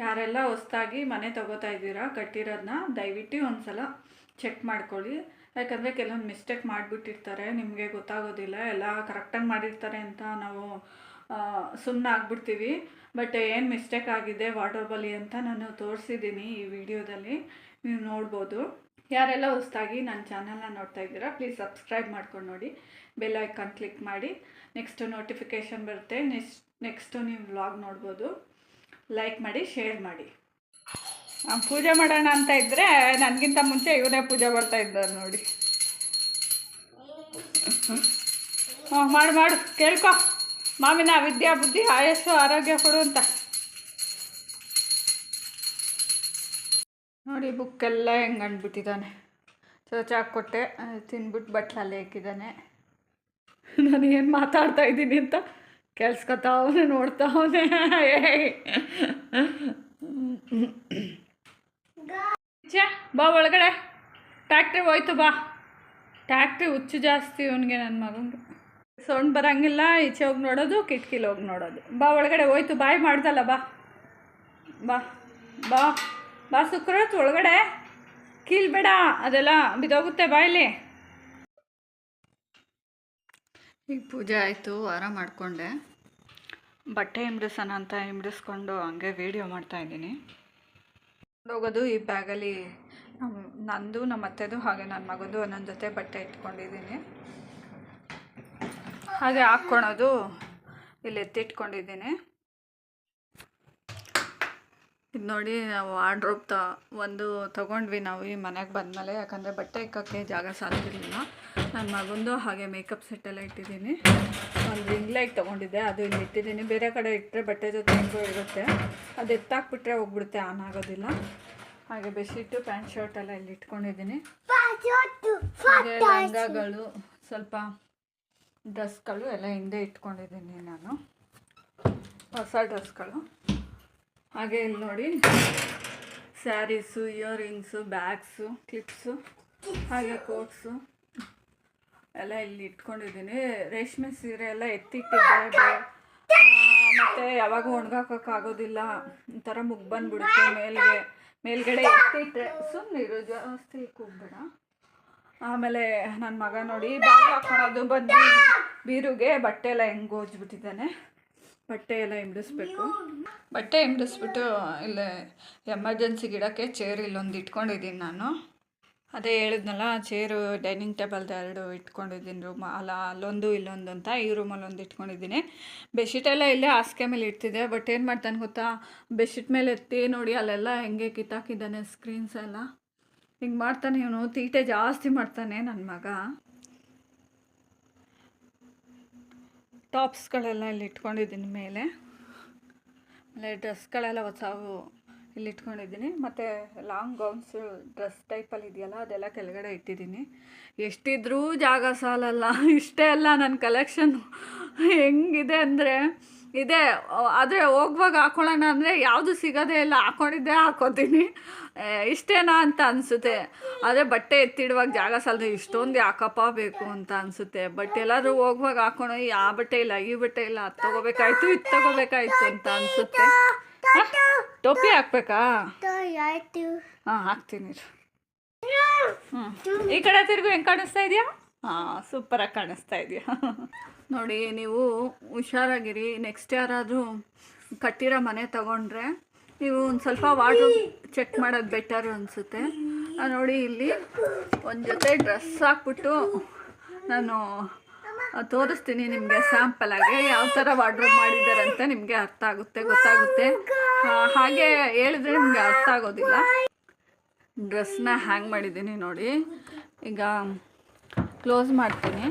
ಯಾರೆಲ್ಲ ಹೊಸ್ದಾಗಿ ಮನೆ ತೊಗೋತಾ ಇದ್ದೀರಾ ಕಟ್ಟಿರೋದನ್ನ ದಯವಿಟ್ಟು ಒಂದು ಸಲ ಚೆಕ್ ಮಾಡ್ಕೊಳ್ಳಿ. ಯಾಕಂದರೆ ಕೆಲವೊಂದು ಮಿಸ್ಟೇಕ್ ಮಾಡಿಬಿಟ್ಟಿರ್ತಾರೆ, ನಿಮಗೆ ಗೊತ್ತಾಗೋದಿಲ್ಲ. ಎಲ್ಲ ಕರೆಕ್ಟಾಗಿ ಮಾಡಿರ್ತಾರೆ ಅಂತ ನಾವು ಸುಮ್ಮನೆ ಆಗ್ಬಿಡ್ತೀವಿ. ಬಟ್ ಏನು ಮಿಸ್ಟೇಕ್ ಆಗಿದೆ ವಾರ್ಡ್ರೋಬಲ್ಲಿ ಅಂತ ನಾನು ತೋರಿಸಿದ್ದೀನಿ ಈ ವಿಡಿಯೋದಲ್ಲಿ, ನೀವು ನೋಡ್ಬೋದು. ಯಾರೆಲ್ಲ ಹೊಸ್ದಾಗಿ ನನ್ನ ಚಾನಲ್ನ ನೋಡ್ತಾ ಇದ್ದೀರಾ ಪ್ಲೀಸ್ ಸಬ್ಸ್ಕ್ರೈಬ್ ಮಾಡ್ಕೊಂಡು ನೋಡಿ, ಬೆಲ್ ಐಕಾನ್ ಕ್ಲಿಕ್ ಮಾಡಿ. ನೆಕ್ಸ್ಟು ನೋಟಿಫಿಕೇಷನ್ ಬರುತ್ತೆ, ನೆಕ್ಸ್ಟು ನೀವು ವ್ಲಾಗ್ ನೋಡ್ಬೋದು. ಲೈಕ್ ಮಾಡಿ, ಶೇರ್ ಮಾಡಿ. ಪೂಜೆ ಮಾಡೋಣ ಅಂತ ಇದ್ದರೆ ನನಗಿಂತ ಮುಂಚೆ ಇವರೇ ಪೂಜೆ ಮಾಡ್ತಾ ಇದ್ದಾರೆ ನೋಡಿ. ಮಾಡು ಮಾಡು, ಕೇಳ್ಕೊ. ಮಾಮಿನ ವಿದ್ಯಾ ಬುದ್ಧಿ ಆಯಸ್ಸು ಆರೋಗ್ಯ ಕೊಡು ಅಂತ ನೋಡಿ. ಬುಕ್ಕೆಲ್ಲ ಹೆಂಗೆ ಅಂದ್ಬಿಟ್ಟಿದ್ದಾನೆ. ಚೋಚಾಕ್ಕೊಟ್ಟೆ ತಿನ್ಬಿಟ್ಟು ಬಟ್ಲಲ್ಲಿ ಹಾಕಿದ್ದಾನೆ. ನಾನು ಏನು ಮಾತಾಡ್ತಾ ಇದ್ದೀನಿ ಅಂತ ಕೇಳಿಸ್ಕೊತಾವನೆ, ನೋಡ್ತಾವನೆ. ಬಾ ಒಳಗಡೆ, ಟ್ಯಾಕ್ಟ್ರಿ ಹೋಯ್ತು ಬಾ. ಟ್ಯಾಕ್ಟ್ರಿ ಹುಚ್ಚು ಜಾಸ್ತಿ ಇವನಿಗೆ, ನನ್ನ ಮಗನಿಗೆ. ಸೌಂಡ್ ಬರೋಂಗಿಲ್ಲ, ಈಚೆ ಹೋಗಿ ನೋಡೋದು, ಕಿಟಕಿಲಿ ಹೋಗಿ ನೋಡೋದು. ಬಾ ಒಳಗಡೆ ಹೋಯ್ತು, ಬಾಯ್ ಮಾಡ್ದಲ್ಲ, ಬಾ ಬಾ ಬಾ ಬಾ. ಸುಕ್ರತ್ ಒಳಗಡೆ ಕೀಲ್ಬೇಡ, ಅದೆಲ್ಲ ಬಿದೋಗುತ್ತೆ ಬಾಯಲ್ಲಿ. ಈಗ ಪೂಜೆ ಆಯಿತು, ವಾರ ಮಾಡಿಕೊಂಡೆ. ಬಟ್ಟೆ ಹಿಂಬ್ರಿಸೋಣ ಅಂತ ಹಿಂಬ್ರಿಸ್ಕೊಂಡು ಹಂಗೆ ವೀಡಿಯೋ ಮಾಡ್ತಾಯಿದ್ದೀನಿ. ಹೋಗೋದು ಈ ಬ್ಯಾಗಲ್ಲಿ ನಂದು, ನಮ್ಮ ಅತ್ತೆದು, ಹಾಗೆ ನನ್ನ ಮಗಂದು ಒಂದೊಂದು ಜೊತೆ ಬಟ್ಟೆ ಇಟ್ಕೊಂಡಿದ್ದೀನಿ. ಹಾಗೆ ಹಾಕ್ಕೊಳೋದು ಇಲ್ಲಿ ಎತ್ತಿಟ್ಕೊಂಡಿದ್ದೀನಿ. ಇದು ನೋಡಿ, ನಾವು ವಾರ್ಡ್ರೋಬ್ ಒಂದು ತೊಗೊಂಡ್ವಿ ನಾವು ಈ ಮನೆಗೆ ಬಂದಮೇಲೆ. ಯಾಕಂದರೆ ಬಟ್ಟೆ ಇಕ್ಕೋಕ್ಕೆ ಜಾಗ ಸಾಲ್ತಿರಲಿಲ್ಲ. ನನ್ನ ಮಗಂದು ಹಾಗೆ ಮೇಕಪ್ ಸೆಟ್ಟೆಲ್ಲ ಇಟ್ಟಿದ್ದೀನಿ. ಒಂದು ರಿಂಗ್ ಲೈಟ್ ತೊಗೊಂಡಿದ್ದೆ, ಅದು ಇಲ್ಲಿ ಇಟ್ಟಿದ್ದೀನಿ. ಬೇರೆ ಕಡೆ ಇಟ್ಟರೆ ಬಟ್ಟೆ ಜೊತೆ ಹೆಂಗೋ ಇರುತ್ತೆ, ಅದು ಎತ್ತಾಕ್ಬಿಟ್ರೆ ಹೋಗ್ಬಿಡುತ್ತೆ, ಆನ್ ಆಗೋದಿಲ್ಲ. ಹಾಗೆ ಬೆಡ್ಶೀಟು, ಪ್ಯಾಂಟ್ ಶರ್ಟ್ ಎಲ್ಲ ಇಲ್ಲಿ ಇಟ್ಕೊಂಡಿದ್ದೀನಿ. ಹಾಗೆ ಲಂಗಗಳು, ಸ್ವಲ್ಪ ಡ್ರೆಸ್ಗಳು ಎಲ್ಲ ಹಿಂದೆ ಇಟ್ಕೊಂಡಿದ್ದೀನಿ ನಾನು, ಹೊಸ ಡ್ರೆಸ್ಗಳು. ಹಾಗೆ ಇಲ್ಲಿ ನೋಡಿ, ಸ್ಯಾರೀಸು, ಇಯರಿಂಗ್ಸು, ಬ್ಯಾಗ್ಸು, ಕ್ಲಿಪ್ಸು, ಹಾಗೆ ಕೋಟ್ಸು ಎಲ್ಲ ಇಲ್ಲಿ ಇಟ್ಕೊಂಡಿದ್ದೀನಿ. ರೇಷ್ಮೆ ಸೀರೆ ಎಲ್ಲ ಎತ್ತಿಟ್ಟಿದ್ದೆ, ಮತ್ತು ಯಾವಾಗ ಒಣಗಾಕೋಕ್ಕಾಗೋದಿಲ್ಲ, ಒಂಥರ ಮುಗ್ ಬಂದುಬಿಡುತ್ತೆ. ಮೇಲ್ಗಡೆ ಎತ್ತಿಟ್ಟರೆ ಸುಮ್ಮನಿರು, ಜಾಸ್ತಿ ಕೂಗ್ಬೇಡ. ಆಮೇಲೆ ನನ್ನ ಮಗ ನೋಡಿ ಬಾಗಿಲು ಹಾಕ್ಕೊಳೋದು ಬಂದು ಬೀರುಗೆ ಬಟ್ಟೆ ಎಲ್ಲ ಹೆಂಗೆ ಹೋಜ್ಬಿಟ್ಟಿದ್ದಾನೆ. ಬಟ್ಟೆ ಎಲ್ಲ ಹಿಂಡಿಸ್ಬೇಕು. ಬಟ್ಟೆ ಹಿಂಡಿಸ್ಬಿಟ್ಟು ಇಲ್ಲೇ ಎಮರ್ಜೆನ್ಸಿಗೆ ಇಡೋಕ್ಕೆ ಚೇರ್ ಇಲ್ಲೊಂದು ಇಟ್ಕೊಂಡಿದ್ದೀನಿ ನಾನು. ಅದೇ ಹೇಳಿದ್ನಲ್ಲ, ಚೇರು ಡೈನಿಂಗ್ ಟೇಬಲ್ದು 2 ಇಟ್ಕೊಂಡಿದ್ದೀನಿ ರೂಮ್ ಅಲ್ಲ, ಅಲ್ಲೊಂದು ಇಲ್ಲೊಂದು ಅಂತ. ಈ ರೂಮಲ್ಲಿ ಒಂದು ಇಟ್ಕೊಂಡಿದ್ದೀನಿ. ಬೆಡ್ಶೀಟೆಲ್ಲ ಇಲ್ಲೇ ಹಾಸಿಗೆ ಮೇಲೆ ಇಡ್ತಿದ್ದೆ. ಬಟ್ ಏನು ಮಾಡ್ತಾನೆ ಗೊತ್ತಾ, ಬೆಡ್ಶೀಟ್ ಮೇಲೆ ಎತ್ತಿ ನೋಡಿ ಅಲ್ಲೆಲ್ಲ ಹೆಂಗೆ ಕಿತ್ತಾಕಿದ್ದಾನೆ, ಸ್ಕ್ರೀನ್ಸ್ ಎಲ್ಲ ಹಿಂಗೆ ಮಾಡ್ತಾನೆ. ಇವನು ತೀಟೆ ಜಾಸ್ತಿ ಮಾಡ್ತಾನೆ ನನ್ನ ಮಗ. ಟಾಪ್ಸ್ಗಳೆಲ್ಲ ಇಲ್ಲಿ ಇಟ್ಕೊಂಡಿದ್ದೀನಿ ಮೇಲೆ. ಆಮೇಲೆ ಡ್ರೆಸ್ಗಳೆಲ್ಲ ಹೊಸವು ಇಲ್ಲಿ ಇಟ್ಕೊಂಡಿದ್ದೀನಿ. ಮತ್ತು ಲಾಂಗ್ ಗೌನ್ಸು ಡ್ರೆಸ್ ಟೈಪಲ್ಲಿ ಇದೆಯಲ್ಲ, ಅದೆಲ್ಲ ಕೆಳಗಡೆ ಇಟ್ಟಿದ್ದೀನಿ. ಎಷ್ಟಿದ್ರೂ ಜಾಗ ಸಾಲಲ್ಲ. ಇಷ್ಟೇ ಅಲ್ಲ, ನನ್ನ ಕಲೆಕ್ಷನ್ನು ಹೆಂಗಿದೆ ಅಂದರೆ ಇದೆ. ಆದರೆ ಹೋಗುವಾಗ ಹಾಕೊಳ್ಳೋಣ ಅಂದರೆ ಯಾವುದು ಸಿಗೋದೇ ಇಲ್ಲ. ಹಾಕ್ಕೊಂಡಿದ್ದೇ ಹಾಕ್ಕೋತೀನಿ. ಇಷ್ಟೇನಾ ಅಂತ ಅನಿಸುತ್ತೆ. ಆದರೆ ಬಟ್ಟೆ ಎತ್ತಿಡುವಾಗ ಜಾಗ ಸಾಲದೆ ಇಷ್ಟೊಂದು ಯಾಕಪ್ಪ ಬೇಕು ಅಂತ ಅನಿಸುತ್ತೆ. ಬಟ್ ಎಲ್ಲಾದರೂ ಹೋಗುವಾಗ ಹಾಕ್ಕೊಂಡು ಆ ಬಟ್ಟೆ ಇಲ್ಲ, ಈ ಬಟ್ಟೆ ಇಲ್ಲ, ಅದು ತೊಗೋಬೇಕಾಯ್ತು, ಇದು ತೊಗೋಬೇಕಾಯ್ತು ಅಂತ ಅನಿಸುತ್ತೆ. ಟೋಪಿ ಹಾಕ್ಬೇಕಾ? ಹಾಂ, ಹಾಕ್ತೀನಿ. ಈ ಕಡೆ ತಿರುಗು, ಹೆಂಗೆ ಕಾಣಿಸ್ತಾ ಇದೆಯಾ? ಹಾಂ, ಸೂಪರಾಗಿ ಕಾಣಿಸ್ತಾ ಇದೆಯಾ. ನೋಡಿ, ನೀವು ಹುಷಾರಾಗಿರಿ. ನೆಕ್ಸ್ಟ್ ಯಾರಾದರೂ ಕಟ್ಟಿರೋ ಮನೆ ತೊಗೊಂಡ್ರೆ ನೀವು ಒಂದು ಸ್ವಲ್ಪ ವಾರ್ಡ್ರೋಬ್ ಚೆಕ್ ಮಾಡೋದು ಬೆಟರು ಅನಿಸುತ್ತೆ. ನೋಡಿ, ಇಲ್ಲಿ ಒಂದು ಜೊತೆ ಡ್ರೆಸ್ ಹಾಕ್ಬಿಟ್ಟು ನಾನು ತೋರಿಸ್ತೀನಿ ನಿಮಗೆ ಸ್ಯಾಂಪಲಾಗಿ ಯಾವ ಥರ ವಾರ್ಡ್ರೋಬ್ ಮಾಡಿದ್ದಾರೆ ಅಂತ ನಿಮಗೆ ಗೊತ್ತಾಗುತ್ತೆ. ಹಾಗೆ ಹೇಳಿದ್ರೆ ನಿಮಗೆ ಅರ್ಥ ಆಗೋದಿಲ್ಲ. ಡ್ರೆಸ್ನ ಹ್ಯಾಂಗ್ ಮಾಡಿದ್ದೀನಿ ನೋಡಿ. ಈಗ ಕ್ಲೋಸ್ ಮಾಡ್ತೀನಿ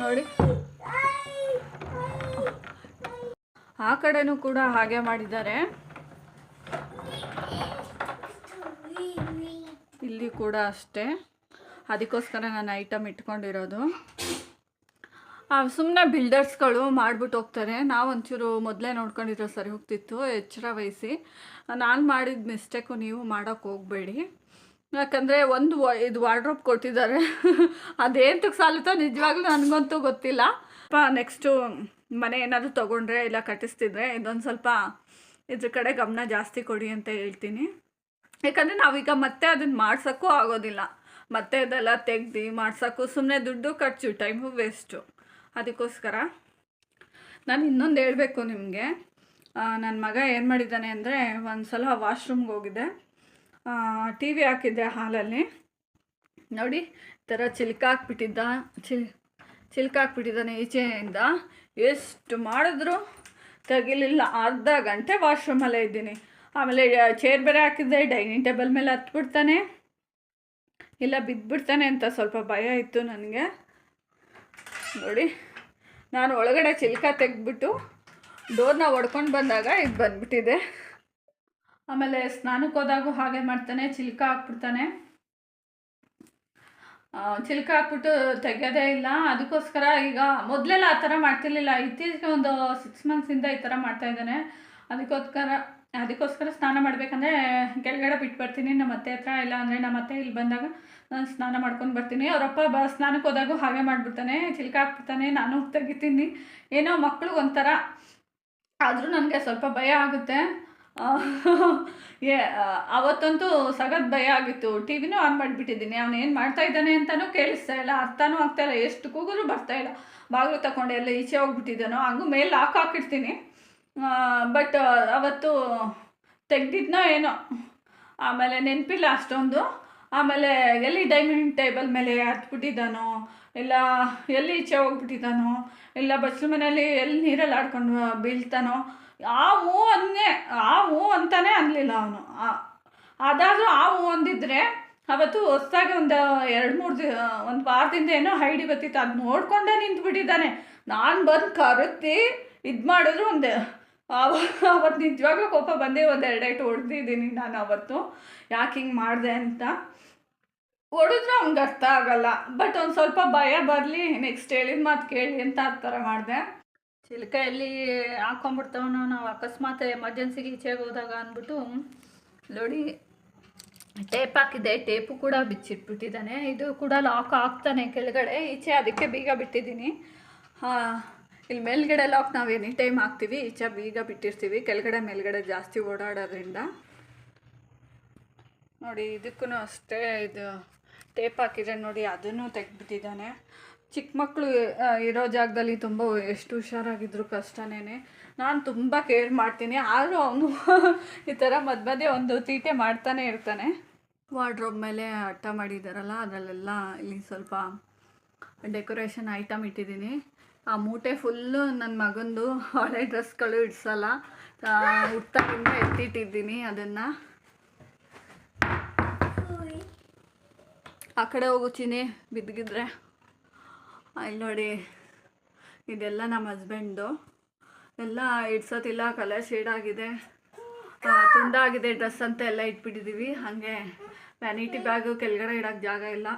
ನೋಡಿ. ಆ ಕಡೆನೂ ಕೂಡ ಹಾಗೆ ಮಾಡಿದ್ದಾರೆ. ಇಲ್ಲಿ ಕೂಡ ಅಷ್ಟೇ. ಅದಕ್ಕೋಸ್ಕರ ನಾನು ಐಟಮ್ ಇಟ್ಕೊಂಡಿರೋದು. ಸುಮ್ಮನೆ ಬಿಲ್ಡರ್ಸ್ಗಳು ಮಾಡಿಬಿಟ್ಟು ಹೋಗ್ತಾರೆ. ನಾವೊಂಚೂರು ಮೊದಲೇ ನೋಡ್ಕೊಂಡಿರೋ ಸರಿ ಹೋಗ್ತಿತ್ತು. ಎಚ್ಚರ ವಹಿಸಿ. ನಾನು ಮಾಡಿದ ಮಿಸ್ಟೇಕು ನೀವು ಮಾಡೋಕ್ಕೆ ಹೋಗಬೇಡಿ. ಯಾಕಂದರೆ ಇದು ವಾರ್ಡ್ರೋಬ್ ಕೊಟ್ಟಿದ್ದಾರೆ. ಅದೇಂತಕ್ಕೆ ಸಾಲುತ್ತೋ ನಿಜವಾಗ್ಲೂ ನನಗಂತೂ ಗೊತ್ತಿಲ್ಲ. ನೆಕ್ಸ್ಟು ಮನೆ ಏನಾದರೂ ತೊಗೊಂಡ್ರೆ ಇಲ್ಲ ಕಟ್ಟಿಸ್ತಿದ್ರೆ ಇದೊಂದು ಸ್ವಲ್ಪ ಇದ್ರ ಕಡೆ ಗಮನ ಜಾಸ್ತಿ ಕೊಡಿ ಅಂತ ಹೇಳ್ತೀನಿ. ಯಾಕಂದರೆ ನಾವೀಗ ಮತ್ತೆ ಅದನ್ನು ಮಾಡ್ಸೋಕ್ಕೂ ಆಗೋದಿಲ್ಲ, ಮತ್ತೆ ಅದೆಲ್ಲ ತೆಗ್ದು ಮಾಡ್ಸೋಕ್ಕೂ ಸುಮ್ಮನೆ ದುಡ್ಡು ಖರ್ಚು, ಟೈಮು ವೇಸ್ಟು. ಅದಕ್ಕೋಸ್ಕರ ನಾನು ಇನ್ನೊಂದು ಹೇಳಬೇಕು ನಿಮಗೆ. ನನ್ನ ಮಗ ಏನು ಮಾಡಿದ್ದಾನೆ ಅಂದರೆ, ಒಂದು ಸಲ ವಾಶ್ರೂಮ್ಗೆ ಹೋಗಿದ್ದೆ, ಟಿ ವಿ ಹಾಕಿದ್ದೆ ಹಾಲಲ್ಲಿ, ನೋಡಿ ಈ ಥರ ಚಿಲ್ಕಾಕ್ಬಿಟ್ಟಿದ್ದಾನೆ ಈಚೆಯಿಂದ. ಎಷ್ಟು ಮಾಡಿದ್ರು ತೆಗಿಲಿಲ್ಲ. ಅರ್ಧ ಗಂಟೆ ವಾಶ್ರೂಮಲ್ಲೇ ಇದ್ದೀನಿ. ಆಮೇಲೆ ಚೇರ್ ಬೇರೆ ಹಾಕಿದ್ದೆ, ಡೈನಿಂಗ್ ಟೇಬಲ್ ಮೇಲೆ ಹತ್ಬಿಡ್ತಾನೆ, ಇಲ್ಲ ಬಿದ್ದುಬಿಡ್ತಾನೆ ಅಂತ ಸ್ವಲ್ಪ ಭಯ ಇತ್ತು ನನಗೆ. ನೋಡಿ, ನಾನು ಒಳಗಡೆ ಚಿಲ್ಕ ತೆಗೆದ್ಬಿಟ್ಟು ಡೋರ್ನ ಹೊಡ್ಕೊಂಡು ಬಂದಾಗ ಇದು ಬಂದ್ಬಿಟ್ಟಿದೆ. ಆಮೇಲೆ ಸ್ನಾನಕ್ಕೆ ಹೋದಾಗೂ ಹಾಗೆ ಮಾಡ್ತಾನೆ, ಚಿಲ್ಕ ಹಾಕ್ಬಿಡ್ತಾನೆ. ಚಿಲ್ಕ ಹಾಕ್ಬಿಟ್ಟು ತೆಗೆಯೋದೇ ಇಲ್ಲ. ಅದಕ್ಕೋಸ್ಕರ ಈಗ ಮೊದಲೆಲ್ಲ ಆ ಥರ ಮಾಡ್ತಿರ್ಲಿಲ್ಲ, ಇತ್ತೀಚೆಗೆ ಒಂದು 6 ಮಂತ್ಸಿಂದ ಈ ಥರ ಮಾಡ್ತಾಯಿದ್ದಾನೆ. ಅದಕ್ಕೋಸ್ಕರ ಸ್ನಾನ ಮಾಡಬೇಕಂದ್ರೆ ಕೆಳಗಡೆ ಬಿಟ್ಟು ಬರ್ತೀನಿ ನಮ್ಮ ಅತ್ತೆ ಹತ್ರ, ಇಲ್ಲ ಅಂದರೆ ನಮ್ಮ ಅತ್ತೆ ಇಲ್ಲಿ ಬಂದಾಗ ನಾನು ಸ್ನಾನ ಮಾಡ್ಕೊಂಡು ಬರ್ತೀನಿ. ಅವರಪ್ಪ ಸ್ನಾನಕ್ಕೆ ಹೋದಾಗೂ ಹಾಗೆ ಮಾಡಿಬಿಡ್ತಾನೆ, ಚಿಲ್ಕ ಹಾಕ್ಬಿಡ್ತಾನೆ, ನಾನು ತೆಗಿತೀನಿ. ಏನೋ ಮಕ್ಳಿಗೆ ಒಂಥರ, ಆದರೂ ನನಗೆ ಸ್ವಲ್ಪ ಭಯ ಆಗುತ್ತೆ. ಅವತ್ತಂತೂ ಸಖತ್ ಭಯ ಆಗಿತ್ತು. ಟಿ ವಿನೂ ಆನ್ ಮಾಡಿಬಿಟ್ಟಿದ್ದೀನಿ, ಅವನು ಏನು ಮಾಡ್ತಾಯಿದ್ದಾನೆ ಅಂತಲೂ ಕೇಳಿಸ್ತಾ ಇಲ್ಲ, ಅರ್ಥನೂ ಆಗ್ತಾಯಿಲ್ಲ, ಎಷ್ಟು ಕೂಗಿದ್ರು ಬರ್ತಾಯಿಲ್ಲ. ಬಾಗಿಲು ತಗೊಂಡು ಎಲ್ಲ ಈಚೆ ಹೋಗ್ಬಿಟ್ಟಿದ್ದಾನೋ, ಹಂಗೂ ಮೇಲೆ ಲಾಕ್ ಹಾಕಿರ್ತೀನಿ. ಬಟ್ ಅವತ್ತು ತೆಗ್ದಿದ್ನೋ ಏನೋ, ಆಮೇಲೆ ನೆನಪಿಲ್ಲ ಅಷ್ಟೊಂದು. ಆಮೇಲೆ ಎಲ್ಲಿ ಡೈನಿಂಗ್ ಟೇಬಲ್ ಮೇಲೆ ಹತ್ಬಿಟ್ಟಿದ್ದಾನೋ, ಇಲ್ಲ ಎಲ್ಲಿ ಈಚೆ ಹೋಗ್ಬಿಟ್ಟಿದ್ದಾನೋ, ಇಲ್ಲ ಬಸ್ಲು ಮನೆಯಲ್ಲಿ ಎಲ್ಲಿ ನೀರಲ್ಲಿ ಆಡ್ಕೊಂಡು ಬೀಳ್ತಾನೋ, ಆ ಹೂ ಅಂತಾನೆ ಅನ್ನಲಿಲ್ಲ ಅವನು. ಅದಾದರೂ ಆ ಹೂ ಅಂದಿದ್ರೆ ಅವತ್ತು ಹೊಸ್ದಾಗಿ ಒಂದು 2-3 ಒಂದು ವಾರದಿಂದ ಏನೋ ಹೈಡಿ ಬತ್ತಿತ್ತು, ಅದು ನೋಡ್ಕೊಂಡೇ ನಿಂತ್ಬಿಟ್ಟಿದ್ದಾನೆ. ನಾನು ಬಂದು ಕರೆಕ್ತಿ ಇದು ಮಾಡಿದ್ರು ಅವತ್ತು ನಿಜವಾಗ್ಲೂ ಕೋಪ ಬಂದೇ ಒಂದು 2 ಏಟು ಹೊಡೆದಿದ್ದೀನಿ ನಾನು ಅವತ್ತು, ಯಾಕೆ ಹಿಂಗೆ ಮಾಡಿದೆ ಅಂತ. ಹೊಡೆದ್ರೆ ಅವ್ನಿಗೆ ಅರ್ಥ ಆಗಲ್ಲ, ಬಟ್ ಒಂದು ಸ್ವಲ್ಪ ಭಯ ಬರಲಿ, ನೆಕ್ಸ್ಟ್ ಹೇಳಿದ ಮಾತು ಕೇಳಿ ಅಂತ ಆ ಥರ ಮಾಡಿದೆ. ಚಿಲ್ಕೆಯಲ್ಲಿ ಹಾಕ್ಕೊಂಬಿಡ್ತಾವನು ನಾವು ಅಕಸ್ಮಾತ್ ಎಮರ್ಜೆನ್ಸಿಗೆ ಈಚೆಗೆ ಹೋದಾಗ ಅಂದ್ಬಿಟ್ಟು. ನೋಡಿ, ಟೇಪ್ ಹಾಕಿದ್ದೆ, ಟೇಪು ಕೂಡ ಬಿಚ್ಚಿಟ್ಬಿಟ್ಟಿದ್ದಾನೆ. ಇದು ಕೂಡ ಲಾಕ್ ಹಾಕ್ತಾನೆ ಕೆಳಗಡೆ, ಈಚೆ ಅದಕ್ಕೆ ಬೀಗ ಬಿಟ್ಟಿದ್ದೀನಿ. ಇಲ್ಲಿ ಮೇಲ್ಗಡೆ ಲಾಕ್ ನಾವು ಎನಿ ಟೈಮ್ ಹಾಕ್ತೀವಿ, ಈಚೆ ಬೀಗ ಬಿಟ್ಟಿರ್ತೀವಿ, ಕೆಳಗಡೆ ಮೇಲ್ಗಡೆ ಜಾಸ್ತಿ ಓಡಾಡೋದ್ರಿಂದ. ನೋಡಿ, ಇದಕ್ಕೂ ಅಷ್ಟೇ, ಇದು ಟೇಪ್ ಹಾಕಿದ್ರೆ ನೋಡಿ ಅದನ್ನು ತೆಗೆದ್ಬಿಟ್ಟಿದ್ದಾನೆ. ಚಿಕ್ಕ ಮಕ್ಕಳು ಇರೋ ಜಾಗದಲ್ಲಿ ತುಂಬ ಎಷ್ಟು ಹುಷಾರಾಗಿದ್ರು ಕಷ್ಟನೇ. ನಾನು ತುಂಬ ಕೇರ್ ಮಾಡ್ತೀನಿ, ಆದರೂ ಅವನು ಈ ಥರ ಮಧ್ಯೆ ಒಂದು ತೀಟೆ ಮಾಡ್ತಾನೆ ಇರ್ತಾನೆ. ವಾರ್ಡ್ರೋಬ್ ಮೇಲೆ ಅಟ್ಟ ಮಾಡಿದ್ದಾರಲ್ಲ, ಅದರಲ್ಲೆಲ್ಲ ಇಲ್ಲಿ ಸ್ವಲ್ಪ ಡೆಕೋರೇಷನ್ ಐಟಮ್ ಇಟ್ಟಿದ್ದೀನಿ. ಆ ಮೂಟೆ ಫುಲ್ಲು ನನ್ನ ಮಗಂದು ಹಳೆ ಡ್ರೆಸ್ಗಳು ಇಡ್ಸಲ್ಲ, ಹುಟ್ಟಾಗಿಂದ ಎತ್ತಿಟ್ಟಿದ್ದೀನಿ ಅದನ್ನು. ಆ ಕಡೆ ಹೋಗು ಚಿನಿ, ಬಿದ್ದಿದ್ರೆ. ಇಲ್ಲಿ ನೋಡಿ, ಇದೆಲ್ಲ ನಮ್ಮ ಹಸ್ಬೆಂಡು, ಎಲ್ಲ ಇಡ್ಸೋತಿಲ್ಲ, ಕಲರ್ ಶೇಡ್ ಆಗಿದೆ, ತುಂಡಾಗಿದೆ ಡ್ರೆಸ್ ಅಂತ ಎಲ್ಲ ಇಟ್ಬಿಟ್ಟಿದ್ದೀವಿ. ಹಾಗೆ ವ್ಯಾನಿಟಿ ಬ್ಯಾಗು ಕೆಳಗಡೆ ಇಡೋಕ್ಕೆ ಜಾಗ ಇಲ್ಲ,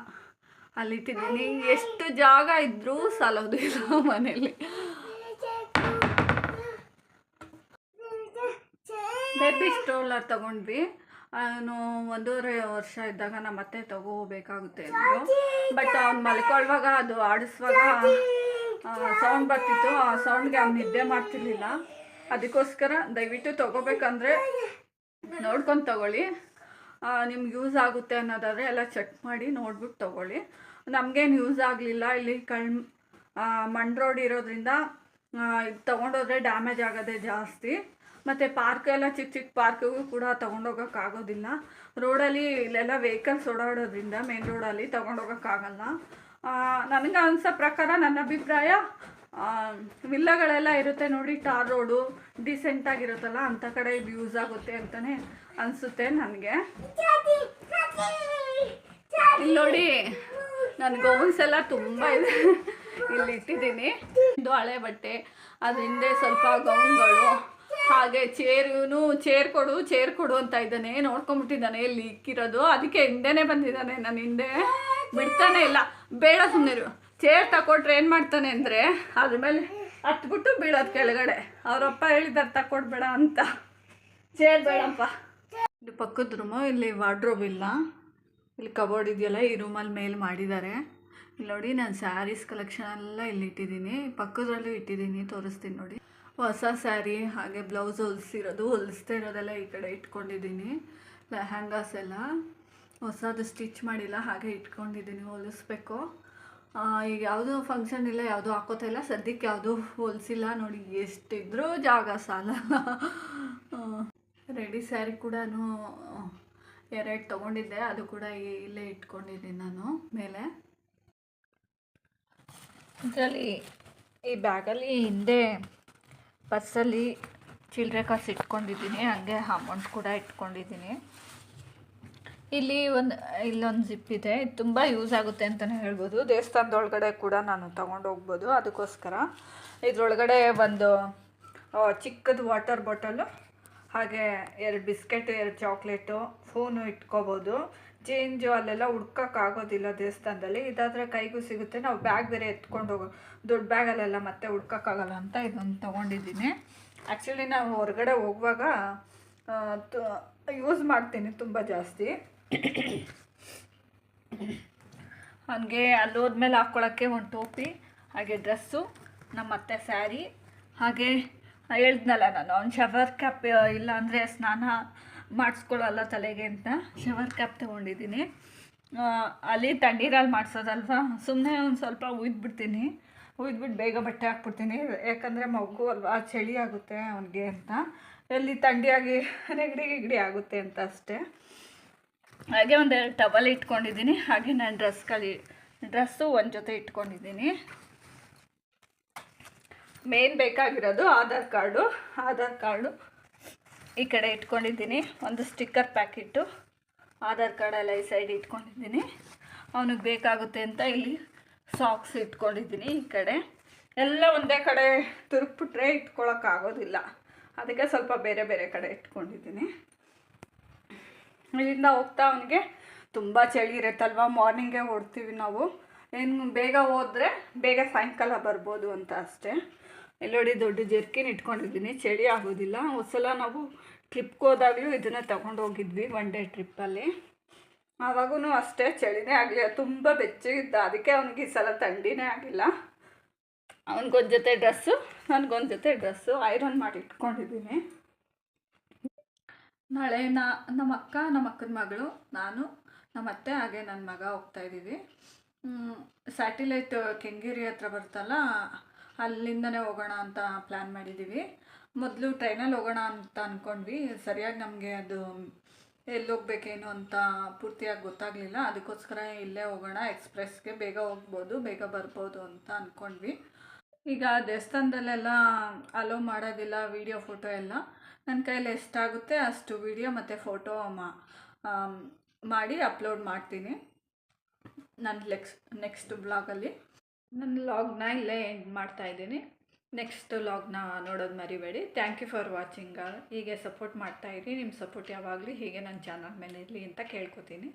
ಅಲ್ಲಿಟ್ಟಿದ್ದೀನಿ. ಎಷ್ಟು ಜಾಗ ಇದ್ದರೂ ಸಾಲೋದು ಇಲ್ಲ ಮನೇಲಿ. ಬೇಬಿ ಸ್ಟ್ರೋಲರ್ ತೊಗೊಂಡ್ವಿ, ಅವನು 1.5 ವರ್ಷ ಇದ್ದಾಗ ನಮ್ಮ ಅತ್ತೆ ತಗೋಬೇಕಾಗುತ್ತೆ ಅಂದರು. ಬಟ್ ಅವ್ನು ಮಲ್ಕೊಳ್ಳುವಾಗ ಅದು ಆಡಿಸುವಾಗ ಸೌಂಡ್ ಬರ್ತಿತ್ತು, ಆ ಸೌಂಡ್ಗೆ ಅವ್ನು ನಿದ್ದೆ ಮಾಡ್ತಿರ್ಲಿಲ್ಲ. ಅದಕ್ಕೋಸ್ಕರ ದಯವಿಟ್ಟು ತೊಗೋಬೇಕಂದ್ರೆ ನೋಡ್ಕೊಂಡು ತೊಗೊಳ್ಳಿ. ನಿಮ್ಗೆ ಯೂಸ್ ಆಗುತ್ತೆ ಅನ್ನೋದಾದರೆ ಎಲ್ಲ ಚೆಕ್ ಮಾಡಿ ನೋಡ್ಬಿಟ್ಟು ತೊಗೊಳ್ಳಿ. ನಮಗೇನು ಯೂಸ್ ಆಗಲಿಲ್ಲ, ಇಲ್ಲಿ ಮಣ್ ರೋಡ್ ಇರೋದ್ರಿಂದ ಇದು ತೊಗೊಂಡೋದ್ರೆ ಡ್ಯಾಮೇಜ್ ಆಗೋದೇ ಜಾಸ್ತಿ. ಮತ್ತು ಪಾರ್ಕ್ ಎಲ್ಲ ಚಿಕ್ಕ ಪಾರ್ಕಿಗೂ ಕೂಡ ತೊಗೊಂಡೋಗೋಕ್ಕಾಗೋದಿಲ್ಲ. ರೋಡಲ್ಲಿ ಇಲ್ಲೆಲ್ಲ ವೆಹಿಕಲ್ಸ್ ಓಡಾಡೋದ್ರಿಂದ ಮೇನ್ ರೋಡಲ್ಲಿ ತೊಗೊಂಡೋಗೋಕ್ಕಾಗಲ್ಲ. ನನಗೆ ಅನಿಸೋ ಪ್ರಕಾರ, ನನ್ನ ಅಭಿಪ್ರಾಯ, ವಿಲ್ಲಗಳೆಲ್ಲ ಇರುತ್ತೆ ನೋಡಿ, ಟಾರ್ ರೋಡು ಡಿಸೆಂಟಾಗಿರುತ್ತಲ್ಲ, ಅಂಥ ಕಡೆ ಇದು ಯೂಸ್ ಆಗುತ್ತೆ ಅಂತಲೇ ಅನಿಸುತ್ತೆ ನನಗೆ. ಇಲ್ಲಿ ನೋಡಿ, ನನ್ನ ಗೌನ್ಸ್ ಎಲ್ಲ ತುಂಬ ಇದೆ, ಇಲ್ಲಿ ಇಟ್ಟಿದ್ದೀನಿ. ಇದು ಹಳೆ ಬಟ್ಟೆ, ಅದ್ರ ಹಿಂದೆ ಸ್ವಲ್ಪ ಗೌನ್ಗಳು, ಹಾಗೆ ಚೇರ್ ಕೊಡು ಅಂತ ಇದ್ದಾನೆ. ನೋಡ್ಕೊಂಬಿಟ್ಟಿದ್ದಾನೆ ಎಲ್ಲಿ ಇಕ್ಕಿರೋದು, ಅದಕ್ಕೆ ಹಿಂದೆನೇ ಬಂದಿದ್ದಾನೆ, ನನ್ನ ಹಿಂದೆ ಬಿಡ್ತಾನೆ ಇಲ್ಲ. ಬೇಡ ಸುಮ್ಮನಿರು, ಚೇರ್ ತಗೊಟ್ರೆ ಏನು ಮಾಡ್ತಾನೆ ಅಂದರೆ ಅದ್ರ ಮೇಲೆ ಹತ್ಬಿಟ್ಟು ಬೀಳೋದು ಕೆಳಗಡೆ. ಅವರಪ್ಪ ಹೇಳಿದ್ದಾರೆ ತಗೊಡ್ಬೇಡ ಅಂತ, ಚೇರ್ ಬೇಡಪ್ಪ. ಇದು ಪಕ್ಕದ ರೂಮು, ಇಲ್ಲಿ ವಾರ್ಡ್ರೋಬ್ ಇಲ್ಲ, ಇಲ್ಲಿ ಕಬೋರ್ಡ್ ಇದೆಯಲ್ಲ, ಈ ರೂಮಲ್ಲಿ ಮೇಲೆ ಮಾಡಿದ್ದಾರೆ. ಇಲ್ಲಿ ನೋಡಿ, ನಾನು ಸ್ಯಾರೀಸ್ ಕಲೆಕ್ಷನ್ ಎಲ್ಲ ಇಲ್ಲಿ ಇಟ್ಟಿದ್ದೀನಿ, ಪಕ್ಕದಲ್ಲೂ ಇಟ್ಟಿದ್ದೀನಿ, ತೋರಿಸ್ತೀನಿ ನೋಡಿ. ಹೊಸ ಸ್ಯಾರಿ ಹಾಗೆ ಬ್ಲೌಸ್ ಹೊಲಿಸ್ತಾ ಇರೋದೆಲ್ಲ ಈ ಕಡೆ ಇಟ್ಕೊಂಡಿದ್ದೀನಿ. ಲೆಹಂಗಾಸ್ ಎಲ್ಲ ಹೊಸದು ಸ್ಟಿಚ್ ಮಾಡಿಲ್ಲ, ಹಾಗೆ ಇಟ್ಕೊಂಡಿದ್ದೀನಿ, ಹೊಲಿಸ್ಬೇಕು. ಈಗ ಯಾವುದೂ ಫಂಕ್ಷನ್ ಇಲ್ಲ, ಯಾವುದೂ ಹಾಕೋತಾ ಇಲ್ಲ ಸದ್ಯಕ್ಕೆ, ಯಾವುದೂ ಹೊಲಿಸಿಲ್ಲ. ನೋಡಿ ಎಷ್ಟಿದ್ರೂ ಜಾಗ ಸಾಲಲ್ಲ. ರೆಡಿ ಸ್ಯಾರಿ ಕೂಡ 2 ತೊಗೊಂಡಿದ್ದೆ, ಅದು ಕೂಡ ಇಲ್ಲೇ ಇಟ್ಕೊಂಡಿದ್ದೀನಿ ನಾನು ಮೇಲೆ. ಇದರಲ್ಲಿ ಈ ಬ್ಯಾಗಲ್ಲಿ ಹಿಂದೆ ಪರ್ಸಲ್ಲಿ ಚಿಲ್ಲರೆ ಕಾಸು ಇಟ್ಕೊಂಡಿದ್ದೀನಿ, ಹಾಗೆ ಅಮೌಂಟ್ ಕೂಡ ಇಟ್ಕೊಂಡಿದ್ದೀನಿ. ಇಲ್ಲೊಂದು ಜಿಪ್ ಇದೆ, ಇದು ತುಂಬ ಯೂಸ್ ಆಗುತ್ತೆ ಅಂತಲೇ ಹೇಳ್ಬೋದು. ದೇವಸ್ಥಾನದೊಳಗಡೆ ಕೂಡ ನಾನು ತೊಗೊಂಡು ಹೋಗ್ಬೋದು. ಅದಕ್ಕೋಸ್ಕರ ಇದರೊಳಗಡೆ ಒಂದು ಚಿಕ್ಕದು ವಾಟರ್ ಬಾಟಲು, ಹಾಗೆ 2 ಬಿಸ್ಕೆಟು, 2 ಚಾಕ್ಲೇಟು, ಫೋನು ಇಟ್ಕೋಬೋದು. ಚೇಂಜು ಅಲ್ಲೆಲ್ಲ ಹುಡ್ಕೋಕ್ಕಾಗೋದಿಲ್ಲ ದೇವಸ್ಥಾನದಲ್ಲಿ. ಇದಾದರೆ ಕೈಗೂ ಸಿಗುತ್ತೆ. ನಾವು ಬ್ಯಾಗ್ ಬೇರೆ ಎತ್ಕೊಂಡು ದೊಡ್ಡ ಬ್ಯಾಗಲ್ಲೆಲ್ಲ ಮತ್ತೆ ಹುಡ್ಕೋಕ್ಕಾಗಲ್ಲ ಅಂತ ಇದೊಂದು ತೊಗೊಂಡಿದ್ದೀನಿ. ಆ್ಯಕ್ಚುಲಿ ನಾವು ಹೊರಗಡೆ ಹೋಗುವಾಗ ಯೂಸ್ ಮಾಡ್ತೀನಿ ತುಂಬ ಜಾಸ್ತಿ. ಹಾಗೆ ಅಲ್ಲಿ ಹೋದ್ಮೇಲೆ ಹಾಕ್ಕೊಳ್ಳೋಕ್ಕೆ ಒಂದು ಟೋಪಿ, ಹಾಗೆ ಡ್ರೆಸ್ಸು, ನಮ್ಮ ಅತ್ತೆ ಸ್ಯಾರಿ, ಹಾಗೆ ಹೇಳಿದ್ನಲ್ಲ ನಾನು ಒಂದು ಶವರ್ ಕ್ಯಾಪ್, ಇಲ್ಲಾಂದರೆ ಸ್ನಾನ ಮಾಡಿಸ್ಕೊಳ್ಳಲ್ಲ ತಲೆಗೆ ಅಂತ ಶವರ್ ಕ್ಯಾಪ್ ತೊಗೊಂಡಿದ್ದೀನಿ. ಅಲ್ಲಿ ತಣ್ಣೀರಲ್ಲಿ ಮಾಡಿಸೋದಲ್ವ, ಸುಮ್ಮನೆ ಒಂದು ಸ್ವಲ್ಪ ಉಯ್ದುಬಿಡ್ತೀನಿ. ಉಯ್ದುಬಿಟ್ಟು ಬೇಗ ಬಟ್ಟೆ ಹಾಕ್ಬಿಡ್ತೀನಿ, ಯಾಕಂದರೆ ಮಗು ಅಲ್ವಾ, ಚಳಿ ಆಗುತ್ತೆ ಅವನಿಗೆ ಅಂತ. ಎಲ್ಲಿ ಥಂಡಿಯಾಗಿ ನೆಗಡಿ ಆಗುತ್ತೆ ಅಂತ ಅಷ್ಟೇ. ಹಾಗೆ 2 ಟವಲ್ ಇಟ್ಕೊಂಡಿದ್ದೀನಿ. ಹಾಗೆ ನಾನು ಡ್ರೆಸ್ಸು ಒಂದು ಜೊತೆ ಇಟ್ಕೊಂಡಿದ್ದೀನಿ. ಮೇನ್ ಬೇಕಾಗಿರೋದು ಆಧಾರ್ ಕಾರ್ಡು ಈ ಕಡೆ ಇಟ್ಕೊಂಡಿದ್ದೀನಿ. ಒಂದು ಸ್ಟಿಕ್ಕರ್ ಪ್ಯಾಕೆಟು, ಆಧಾರ್ ಕಾರ್ಡ್ ಎಲ್ಲ ಈ ಸೈಡ್ ಇಟ್ಕೊಂಡಿದ್ದೀನಿ. ಅವನಿಗೆ ಬೇಕಾಗುತ್ತೆ ಅಂತ ಇಲ್ಲಿ ಸಾಕ್ಸ್ ಇಟ್ಕೊಂಡಿದ್ದೀನಿ. ಈ ಕಡೆ ಎಲ್ಲ ಒಂದೇ ಕಡೆ ತುರುಕ್ಬಿಟ್ರೆ ಇಟ್ಕೊಳ್ಳೋಕ್ಕಾಗೋದಿಲ್ಲ, ಅದಕ್ಕೆ ಸ್ವಲ್ಪ ಬೇರೆ ಬೇರೆ ಕಡೆ ಇಟ್ಕೊಂಡಿದ್ದೀನಿ. ಇಲ್ಲಿಂದ ಹೋಗ್ತಾ ಅವನಿಗೆ ತುಂಬ ಚಳಿ ಇರುತ್ತಲ್ವ, ಮಾರ್ನಿಂಗೇ ಹೊಡ್ತೀವಿ ನಾವು. ಏನು ಬೇಗ ಹೋದರೆ ಬೇಗ ಸಾಯಂಕಾಲ ಬರ್ಬೋದು ಅಂತ ಅಷ್ಟೇ. ಎಲ್ಲೋಡಿ ದೊಡ್ಡ ಜರ್ಕಿನ್ ಇಟ್ಕೊಂಡಿದ್ದೀನಿ, ಚಳಿ ಆಗೋದಿಲ್ಲ. ಒಂದ್ಸಲ ನಾವು ಟ್ರಿಪ್ಗೆ ಹೋದಾಗಲೂ ಇದನ್ನು ತಗೊಂಡು ಹೋಗಿದ್ವಿ, 1 ಡೇ ಟ್ರಿಪ್ಪಲ್ಲಿ. ಆವಾಗೂ ಅಷ್ಟೇ ಚಳಿನೇ ಆಗಲಿಲ್ಲ, ತುಂಬ ಬೆಚ್ಚಗಿದ್ದ. ಅದಕ್ಕೆ ಅವನಿಗೆ ಈ ಸಲ ಥಂಡಿನೇ ಆಗಿಲ್ಲ. ಅವನಿಗೊಂದು ಜೊತೆ ಡ್ರೆಸ್ಸು, ನನಗೊಂದು ಜೊತೆ ಡ್ರೆಸ್ಸು ಐರನ್ ಮಾಡಿ ಇಟ್ಕೊಂಡಿದ್ದೀನಿ. ನಾಳೆ ನಮ್ಮ ಅಕ್ಕ, ನಮ್ಮ ಅಕ್ಕನ ಮಗಳು, ನಾನು, ನಮ್ಮ ಅತ್ತೆ, ಹಾಗೆ ನನ್ನ ಮಗ ಹೋಗ್ತಾಯಿದ್ದೀವಿ. ಸ್ಯಾಟಿಲೈಟ್ ಕೆಂಗೇರಿ ಹತ್ರ ಬರ್ತಲ್ಲ, ಅಲ್ಲಿಂದನೇ ಹೋಗೋಣ ಅಂತ ಪ್ಲ್ಯಾನ್ ಮಾಡಿದ್ದೀವಿ. ಮೊದಲು ಟ್ರೈನಲ್ಲಿ ಹೋಗೋಣ ಅಂತ ಅಂದ್ಕೊಂಡ್ವಿ. ಸರಿಯಾಗಿ ನಮಗೆ ಅದು ಎಲ್ಲಿ ಹೋಗ್ಬೇಕೇನು ಅಂತ ಪೂರ್ತಿಯಾಗಿ ಗೊತ್ತಾಗಲಿಲ್ಲ. ಅದಕ್ಕೋಸ್ಕರ ಇಲ್ಲೇ ಹೋಗೋಣ, ಎಕ್ಸ್ಪ್ರೆಸ್ಗೆ ಬೇಗ ಹೋಗ್ಬೋದು, ಬೇಗ ಬರ್ಬೋದು ಅಂತ ಅಂದ್ಕೊಂಡ್ವಿ. ಈಗ ದೇವಸ್ಥಾನದಲ್ಲೆಲ್ಲ ಅಲೋ ಮಾಡೋದಿಲ್ಲ ವಿಡಿಯೋ ಫೋಟೋ ಎಲ್ಲ. ನನ್ನ ಕೈಯಲ್ಲಿ ಎಷ್ಟಾಗುತ್ತೆ ಅಷ್ಟು ವಿಡಿಯೋ ಮತ್ತು ಫೋಟೋ ಮಾಡಿ ಅಪ್ಲೋಡ್ ಮಾಡ್ತೀನಿ ನನ್ನ ನೆಕ್ಸ್ಟ್ ಬ್ಲಾಗಲ್ಲಿ. ನನ್ನ ವ್ಲಾಗ್ನ ಇಲ್ಲೇ ಎಂಡ್ ಮಾಡ್ತಾಯಿದ್ದೀನಿ. ನೆಕ್ಸ್ಟ್ ವ್ಲಾಗ್ನ ನೋಡೋದು ಮರಿಬೇಡಿ. Thank you for watching. ಹೀಗೆ ಸಪೋರ್ಟ್ ಮಾಡ್ತಾಯಿರಿ. ನಿಮ್ಮ ಸಪೋರ್ಟ್ ಯಾವಾಗಲೂ ಹೀಗೆ ನನ್ನ ಚಾನಲ್ ಮೇಲೆ ಇರಲಿ ಅಂತ ಕೇಳ್ಕೊತೀನಿ.